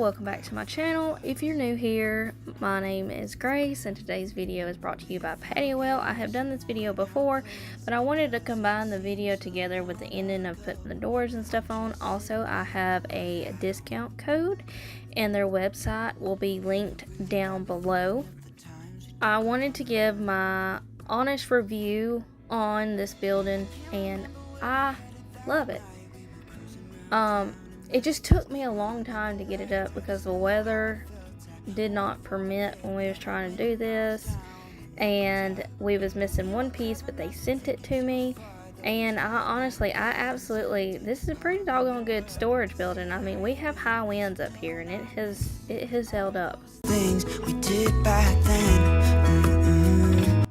welcome back to my channel. If you're new here, my name is Grace and today's video is brought to you by Patiowell. I have done this video before, but I wanted to combine the video together with the ending of putting the doors and stuff on. Also, I have a discount code and their website will be linked down below. I wanted to give my honest review on this building and I love it. It just took me a long time to get it up because the weather did not permit when we was trying to do this, and we was missing one piece, but they sent it to me, and I absolutely, this is a pretty doggone good storage building. I mean, we have high winds up here and it has held up. Things we did back then.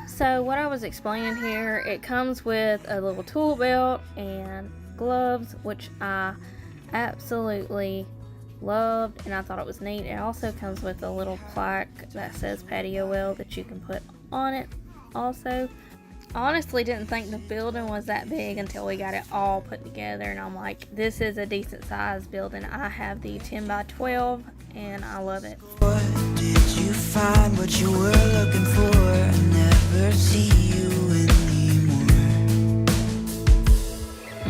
So what I was explaining here, it comes with a little tool belt and gloves, which I absolutely loved and I thought it was neat. It also comes with a little plaque that says Patiowell that you can put on it also. I honestly didn't think the building was that big until we got it all put together, and I'm like, this is a decent sized building. I have the 10 by 12 and I love it. What did you find what you were looking for? I never see you anymore. I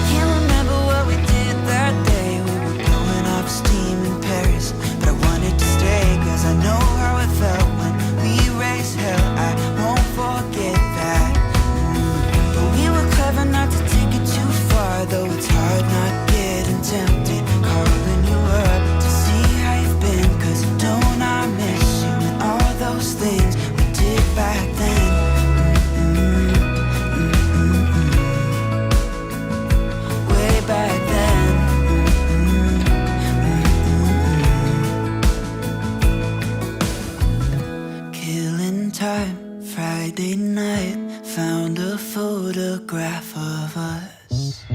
can't remember what we did that day. We were blowing off steam in Paris, but I wanted to stay cause I know how it felt when we raised hell. I won't forget that. But we were clever not to take it too far, though it's hard not getting tempted, calling you up to see how you've been, cause don't I miss you and all those things we did back then. Way back then. Killing time, Friday night, found a photograph of us. I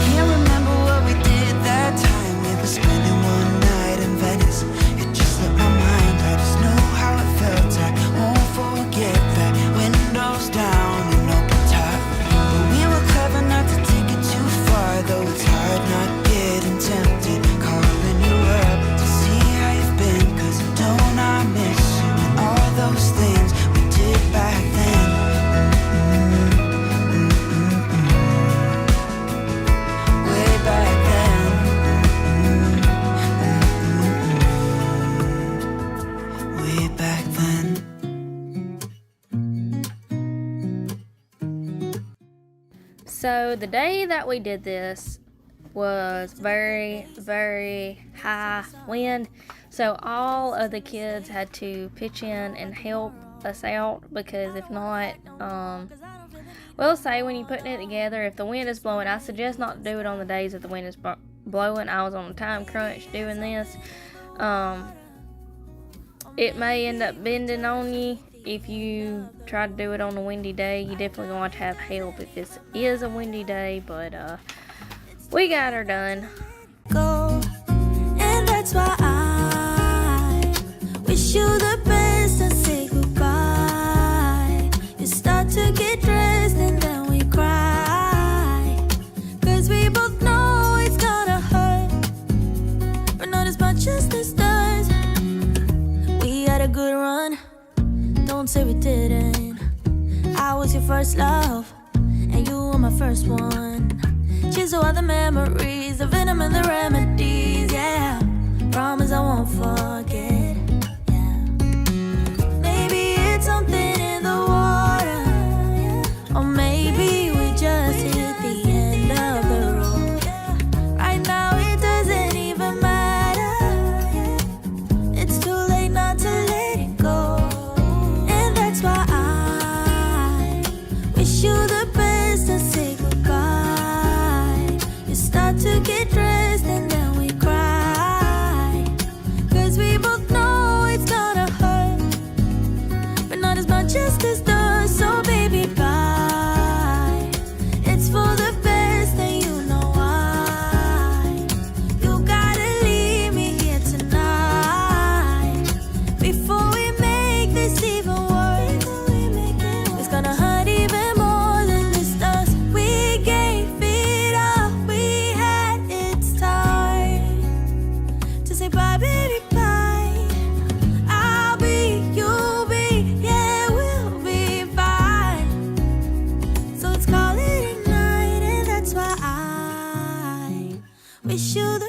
can't remember what we did that time. We were spending one night in Venice. It just slipped my mind. I just know how it felt. I won't forget that. Windows down and open top. But we were clever not to take it too far, though it's hard not getting tempted, calling you up to see how you've been, cause don't I miss you and all those things we did back then. Way back then. Way back then. So the day that we did this was very, very high wind. So all of the kids had to pitch in and help us out, because if not, we'll say when you're putting it together, if the wind is blowing, I suggest not to do it on the days that the wind is blowing. I was on a time crunch doing this. It may end up bending on you. If you try to do it on a windy day, you definitely going to have help if this is a windy day, but we got her done. Go, and that's why I wish you the best and say goodbye. You start to get dressed and then we cry, cause we both know it's gonna hurt, but not as much as this does. We had a good run, don't say we didn't. I was your first love and you were my first one. Cheers to all the memories, the venom and the remedies, yeah. Promise I won't forget, yeah. Maybe it's something in the water, yeah. Or maybe we just hit the end of the road, yeah. Right now it doesn't even matter, yeah. It's too late not to let it go. And that's why I wish you the best and say goodbye. You start to get dressed and then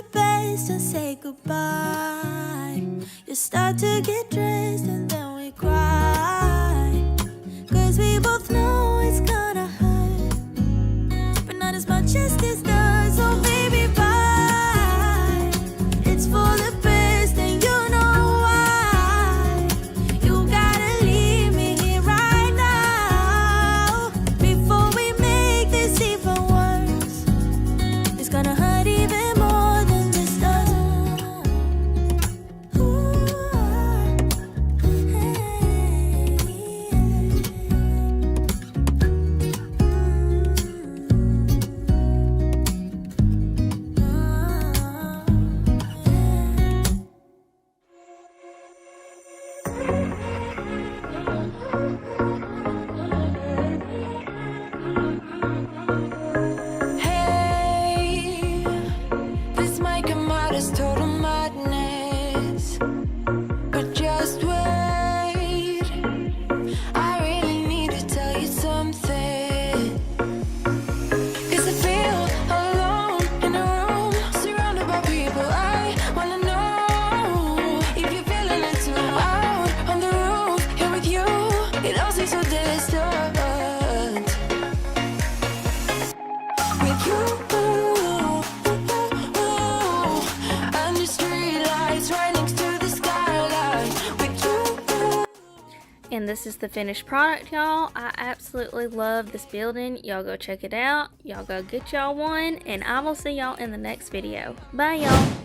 the best and say goodbye. You start to get dressed and then we cry, 'cause we both know it's gonna hurt, but not as much as this does. So baby, bye. It's for the best and you know why. You gotta leave me here right now before we make this even worse. It's gonna hurt even more than this does. Ooh, hey, this might come out as total madness, but just wait. I really need to tell you something, 'cause I feel alone in a room surrounded by people. I wanna know if you're feeling it too. Out on the roof, here with you, it all seems so distant. With you, under streetlights right next to the skyline. With you. And this is the finished product, y'all. I absolutely love this building. Y'all go check it out. Y'all go get y'all one, and I will see y'all in the next video. Bye, y'all.